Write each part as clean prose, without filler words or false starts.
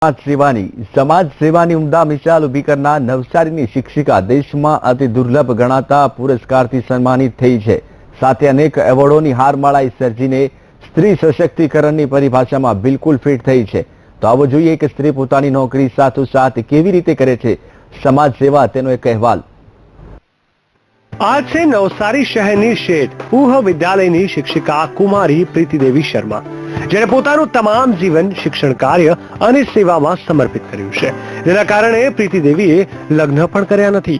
સમાજ સેવાની ઉમદા મિસાલ ઊભી કરનાર નવસારીની શિક્ષિકા દેશમાં અતિ દુર્લભ ગણાતા પુરસ્કારથી સન્માનિત થઈ છે। સાથે અનેક એવોર્ડોની હારમાળા સર્જીને સ્ત્રી સશક્તિકરણની પરિભાષામાં બિલકુલ ફિટ થઈ છે। તો આવો જોઈએ કે સ્ત્રી પોતાની નોકરી સાથોસાથ કેવી રીતે કરે છે સમાજ સેવા, તેનો એક અહેવાલ। आज से नवसारी शहરની શેઠ પૂહ વિદ્યાલયની શિક્ષિકા કુમારી પ્રીતિદેવી શર્મા, જેણે પોતાનું તમામ જીવન શિક્ષણ કાર્ય અને સેવામાં સમર્પિત કર્યું છે, જેના કારણે પ્રીતિદેવીએ લગ્ન પણ કર્યા નથી।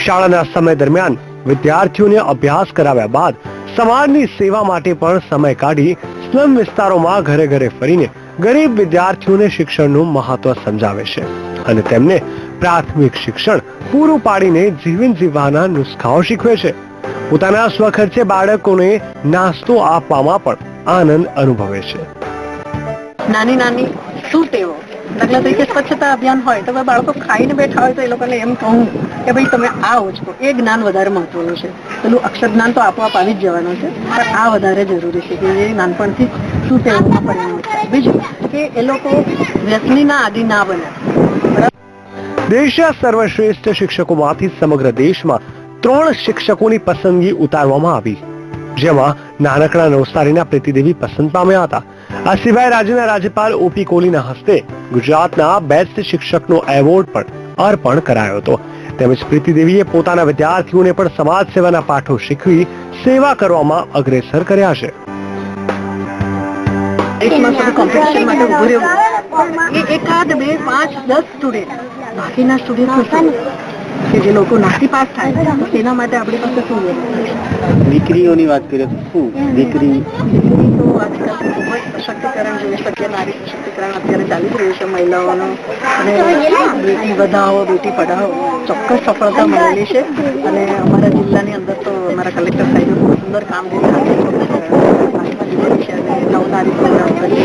શાળાના સમય દરમિયાન વિદ્યાર્થીઓને અભ્યાસ કરાવ્યા બાદ સમાજની સેવા માટે પણ સમય કાઢી સ્લમ વિસ્તારોમાં ઘરે ઘરે ફરીને ગરીબ વિદ્યાર્થીઓને શિક્ષણનું મહત્વ સમજાવે છે અને તેમને પ્રાથમિક શિક્ષણ પૂરું પાડીને જીવન જીવવાના નુસ્ખાઓ શીખવે છે। પોતાના સ્વખર્ચે બાળકોને નાસ્તો આપવામાં પણ આનંદ અનુભવે છે। નાની નાની શું ટેવો, દાખલા તરીકે સ્વચ્છતા અભિયાન હોય તો બાળકો ખાઈને બેઠા હોય તો એ લોકોને એમ કહું કે ભાઈ તમે આ ઓછો, એ જ્ઞાન વધારે મહત્વનું છે। પેલું અક્ષર જ્ઞાન તો આપોઆપ આવી જ જવાનું છે, પણ આ વધારે જરૂરી છે કે એ નાનપણથી શું ટેવોમાં પરિણમે છે। બીજું કે એ લોકો વ્યસનીના આદિ ના બને। દેશના સર્વશ્રેષ્ઠ શિક્ષકોમાંથી સમગ્ર દેશમાં 3 શિક્ષકોની પસંદગી ઉતારવામાં આવી, જેમાં નાનકડા નવસારીના પ્રીતિદેવી પસંદ પામ્યા હતા। આ સિવાય રાજ્યના રાજ્યપાલ ઓપી કોહલીના હસ્તે ગુજરાતના બેસ્ટ શિક્ષકનો એવોર્ડ પણ અર્પણ કરાયો હતો। તેમજ પ્રીતિદેવીએ પોતાના વિદ્યાર્થીઓને પણ સમાજ સેવાના પાઠો શીખવી સેવા કરવામાં અગ્રેસર કર્યા છે। દેશમાં સુધી કોમ્પિટિશન માટે ઉભું રહેવું, એ એકાદ 2 5 10 સ્ટુડન્ટ, બાકીના સ્ટુડન્ટ કે જે લોકો નાસી પાસ થાય તેના માટે આપણી પાસે શું વ્યવસ્થા છે? દીકરીઓની વાત કરીએ તો શું દીકરી તો આજકાલ ખૂબ જ સશક્તિકરણ જોઈએ શકીએ, નારી સશક્તિકરણ અત્યારે ચાલી જ રહ્યું છે મહિલાઓનું, અને બેટી વધાવો બેટી પઢાવો ચોક્કસ સફળતા મળેલી છે। અને અમારા જિલ્લાની અંદર તો અમારા કલેક્ટર સાહેબે બહુ સુંદર કામગીરી હાથમાં લીધેલી છે અને નવનારી પ્રોગ્રામ કરી।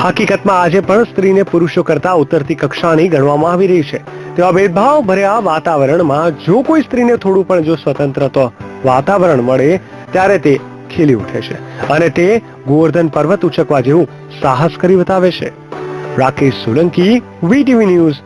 હકીકતમાં આજે પણ સ્ત્રીને પુરુષો કરતા ઉતરતી કક્ષાની ગણવામાં આવી રહી છે। તેવા ભેદભાવ ભર્યા વાતાવરણમાં જો કોઈ સ્ત્રીને થોડું પણ જો સ્વતંત્ર વાતાવરણ મળે ત્યારે તે ખીલી ઉઠે છે અને તે ગોવર્ધન પર્વત ઉચકવા જેવું સાહસ કરી બતાવે છે। Rakesh Solanki, VTV news,